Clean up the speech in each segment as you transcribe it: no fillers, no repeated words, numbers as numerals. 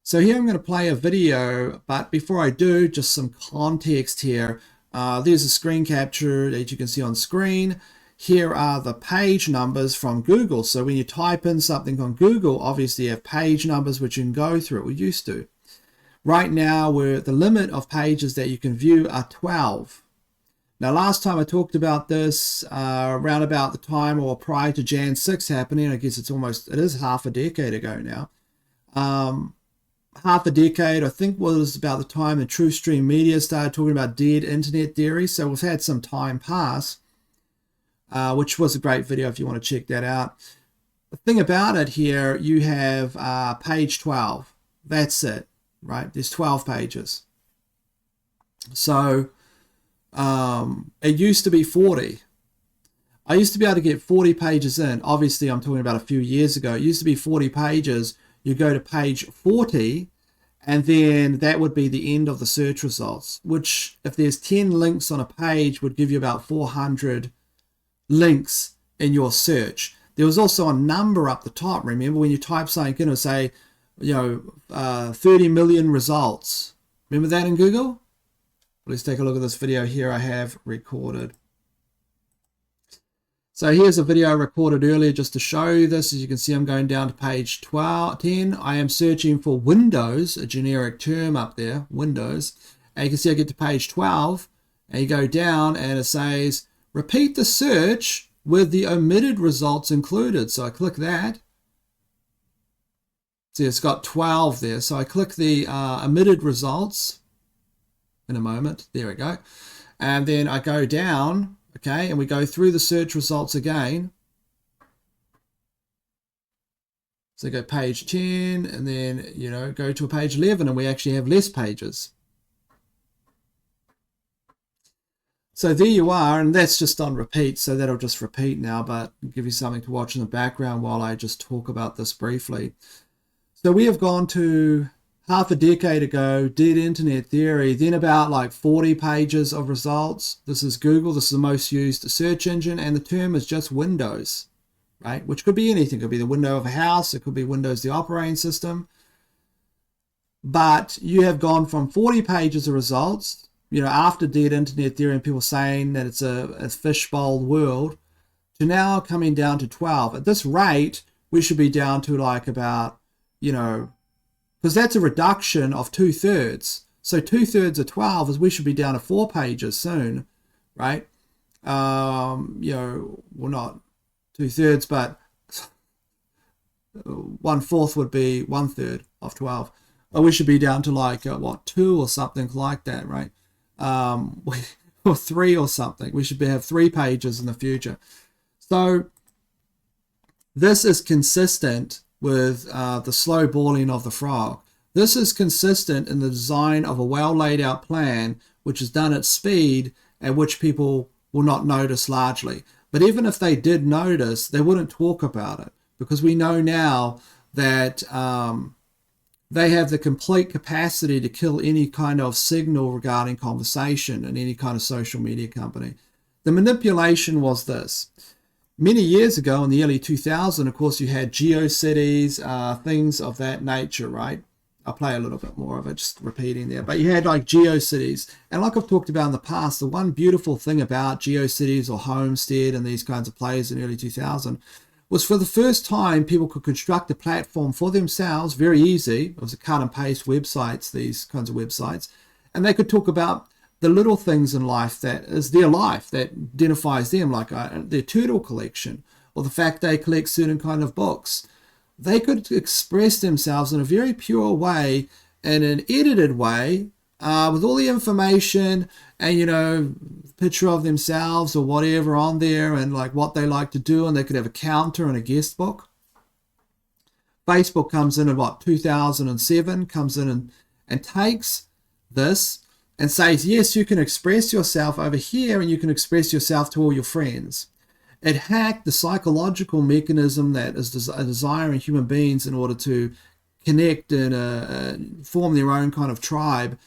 So here I'm going to play a video, but before I do, just some context here. There's a screen capture that you can see on screen. Here are the page numbers from Google. So when you type in something on Google, obviously you have page numbers which you can go through. We used to. Right now, the limit of pages that you can view are 12. Now, last time I talked about this, around about the time or prior to Jan 6 happening, I guess it is half a decade ago now. Half a decade, I think, was about the time the TrueStream Media started talking about dead internet theory. So we've had some time pass, which was a great video if you want to check that out. The thing about it here, you have page 12. That's it, right? There's 12 pages. So it used to be 40. I used to be able to get 40 pages in. Obviously, I'm talking about a few years ago. It used to be 40 pages. You go to page 40, and then that would be the end of the search results, which, if there's 10 links on a page, would give you about 400 links in your search. There was also a number up the top. Remember, when you type something in, it'll say, 30 million results. Remember that in Google? Let's take a look at this video here I have recorded. So here's a video I recorded earlier just to show you this. As you can see, I'm going down to page 10. I am searching for Windows, a generic term up there, Windows. And you can see I get to page 12, and you go down and it says, repeat the search with the omitted results included. So I click that. See, it's got 12 there. So I click the omitted results in a moment. There we go. And then I go down. Okay, and we go through the search results again. So go page 10, and then, go to a page 11, and we actually have less pages. So there you are, and that's just on repeat, so that'll just repeat now, but I'll give you something to watch in the background while I just talk about this briefly. So we have gone to half a decade ago, dead internet theory, then about like 40 pages of results. This is Google. This is the most used search engine, and the term is just Windows, right? Which could be anything. It could be the window of a house. It could be Windows, the operating system. But you have gone from 40 pages of results, after dead internet theory and people saying that it's a fishbowl world, to now coming down to 12. At this rate, we should be down to like about, because that's a reduction of 2/3. So 2/3 of 12 is we should be down to 4 pages soon, right? Well, not 2/3, but 1/4 would be 1/3 of 12. Or we should be down to like, 2 or something like that, right? Or 3 or something. We should have 3 pages in the future. So this is consistent with the slow boiling of the frog. This is consistent in the design of a well laid out plan, which is done at speed, at which people will not notice largely. But even if they did notice, they wouldn't talk about it, because we know now that they have the complete capacity to kill any kind of signal regarding conversation in any kind of social media company. The manipulation was this. Many years ago, in the early 2000s, of course, you had GeoCities, things of that nature, right? I'll play a little bit more of it, just repeating there. But you had like GeoCities. And like I've talked about in the past, the one beautiful thing about GeoCities or Homestead and these kinds of plays in early 2000 was, for the first time, people could construct a platform for themselves, very easy. It was a cut and paste websites, these kinds of websites. And they could talk about the little things in life that is their life, that identifies them, like their turtle collection, or the fact they collect certain kind of books. They could express themselves in a very pure way, in an edited way, with all the information and, picture of themselves or whatever on there, and like what they like to do, and they could have a counter and a guest book. Facebook comes in at 2007, comes in and takes this and says, yes, you can express yourself over here, and you can express yourself to all your friends. It hacked the psychological mechanism that is a desire in human beings in order to connect and form their own kind of tribe,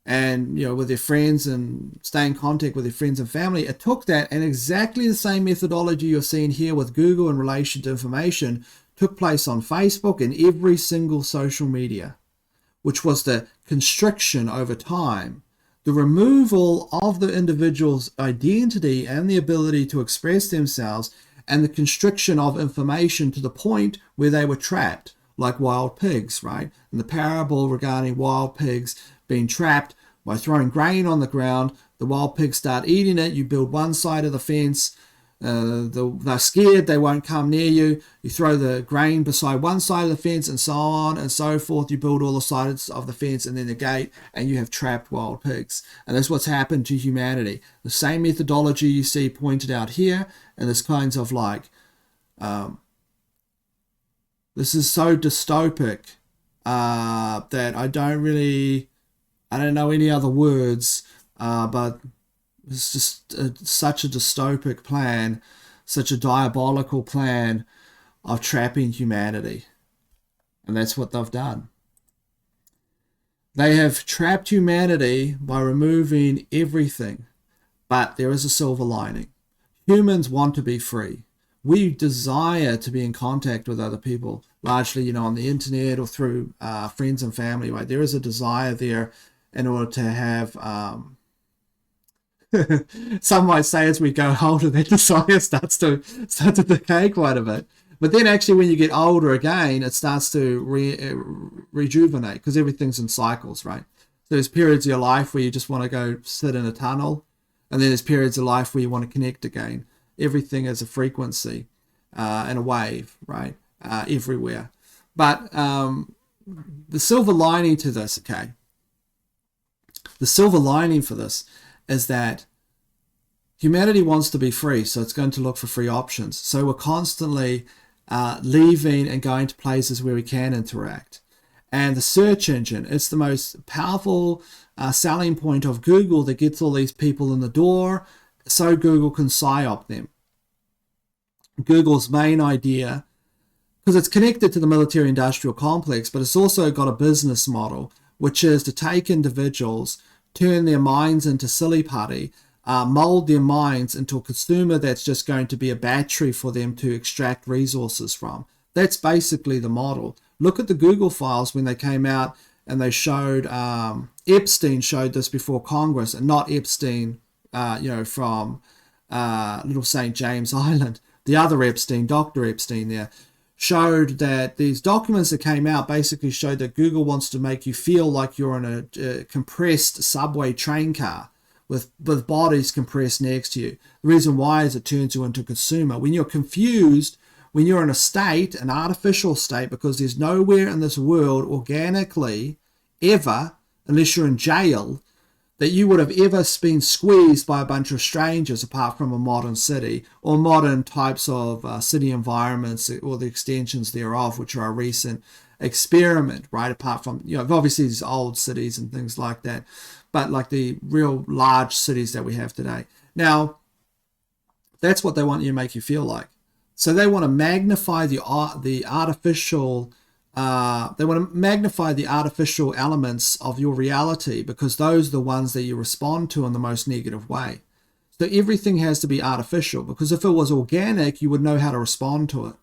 and with their friends, and stay in contact with their friends and family. It took that, and exactly the same methodology you're seeing here with Google in relation to information took place on Facebook and every single social media. which was the constriction over time, the removal of the individual's identity and the ability to express themselves, and the constriction of information to the point where they were trapped, like wild pigs, right? And the parable regarding wild pigs being trapped by throwing grain on the ground, the wild pigs start eating it, you build one side of the fence, they're scared, they won't come near you. You throw the grain beside one side of the fence, and so on and so forth. You build all the sides of the fence and then the gate, and you have trapped wild pigs. And that's what's happened to humanity. The same methodology you see pointed out here, and this kinds of like, this is so dystopic that I don't know any other words, but it's just such a dystopic plan, such a diabolical plan of trapping humanity. And that's what they've done. They have trapped humanity by removing everything. But there is a silver lining. Humans want to be free. We desire to be in contact with other people, largely, on the internet or through friends and family, right? There is a desire there in order to have... some might say as we go older, that desire starts to decay quite a bit. But then actually when you get older again, it starts to rejuvenate, because everything's in cycles, right? So there's periods of your life where you just want to go sit in a tunnel, and then there's periods of life where you want to connect again. Everything is a frequency and a wave, right? Everywhere. But the silver lining to this, okay? The silver lining for this is that humanity wants to be free, so it's going to look for free options. So we're constantly leaving and going to places where we can interact. And the search engine, it's the most powerful selling point of Google that gets all these people in the door, so Google can psyop them. Google's main idea, because it's connected to the military-industrial complex, but it's also got a business model, which is to take individuals, turn their minds into silly putty, mold their minds into a consumer that's just going to be a battery for them to extract resources from. That's basically the model. Look at the Google files when they came out, and they showed, Epstein showed this before Congress, and not Epstein, from Little St. James Island. The other Epstein, Dr. Epstein there, showed that these documents that came out basically showed that Google wants to make you feel like you're in a compressed subway train car with bodies compressed next to you. The reason why is it turns you into a consumer. When you're confused, when you're in a state, an artificial state, because there's nowhere in this world organically ever, unless you're in jail, that you would have ever been squeezed by a bunch of strangers apart from a modern city or modern types of city environments or the extensions thereof, which are a recent experiment, right? Apart from, obviously these old cities and things like that, but like the real large cities that we have today. Now, that's what they want you to make you feel like. So they want to magnify the artificial elements of your reality, because those are the ones that you respond to in the most negative way. So everything has to be artificial, because if it was organic, you would know how to respond to it,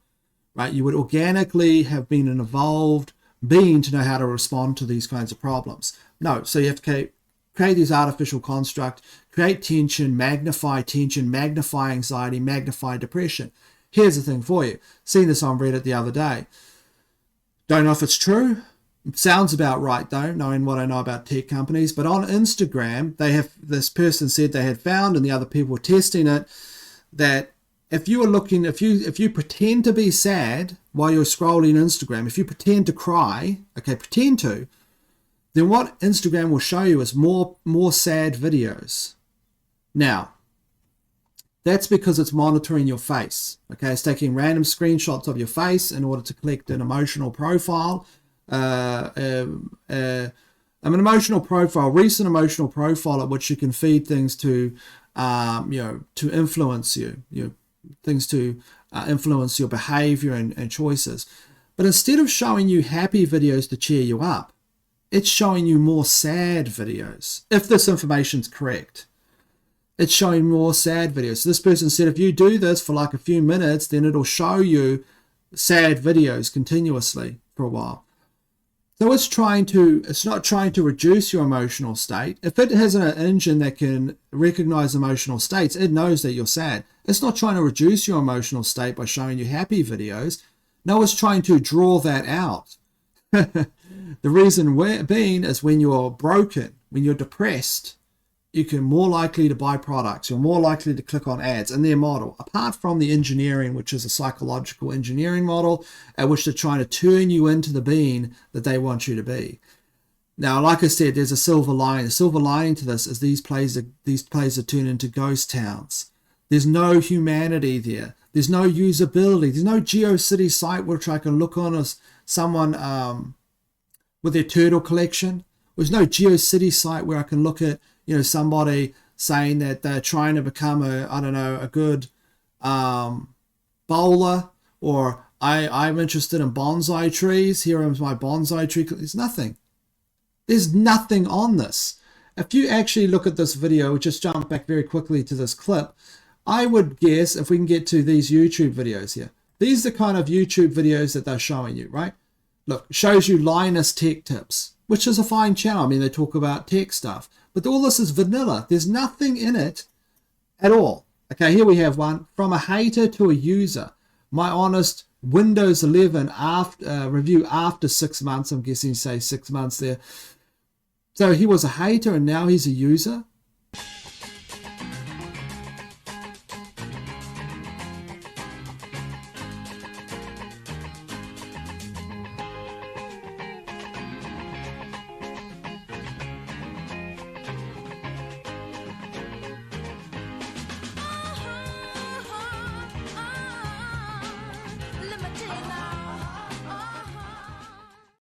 right? You would organically have been an evolved being to know how to respond to these kinds of problems. No, so you have to create these artificial constructs, create tension, magnify anxiety, magnify depression. Here's the thing for you. Seen this on Reddit the other day. Don't know if it's true. It sounds about right though, knowing what I know about tech companies. But on Instagram, this person said they had found, and the other people were testing it, that if you pretend to be sad while you're scrolling Instagram, if you pretend to cry, then what Instagram will show you is more sad videos. Now, that's because it's monitoring your face. Okay, it's taking random screenshots of your face in order to collect an emotional profile, recent emotional profile at which you can feed things to, to influence you, things to influence your behavior and choices. But instead of showing you happy videos to cheer you up, it's showing you more sad videos, if this information's correct. It's showing more sad videos. So this person said if you do this for like a few minutes, then it'll show you sad videos continuously for a while. So it's not trying to reduce your emotional state. If it has an engine that can recognize emotional states, it knows that you're sad. It's not trying to reduce your emotional state by showing you happy videos. No, it's trying to draw that out. The reason being is when you're broken, when you're depressed, you're more likely to buy products. You're more likely to click on ads in their model. Apart from the engineering, which is a psychological engineering model, at which they're trying to turn you into the being that they want you to be. Now, like I said, there's a silver lining. The silver lining to this is these places are turned into ghost towns. There's no humanity there. There's no usability. There's no GeoCity site which I can look on as someone with their turtle collection. There's no GeoCity site where I can look at, somebody saying that they're trying to become a good bowler, or I'm interested in bonsai trees. Here is my bonsai tree. There's nothing. There's nothing on this. If you actually look at this video, just jump back very quickly to this clip, I would guess if we can get to these YouTube videos here, these are the kind of YouTube videos that they're showing you, right? Look, shows you Linus Tech Tips, which is a fine channel. I mean, they talk about tech stuff, but all this is vanilla. There's nothing in it at all. Okay, here we have one, from a hater to a user. My honest Windows 11 review after 6 months. I'm guessing you say 6 months there. So he was a hater and now he's a user.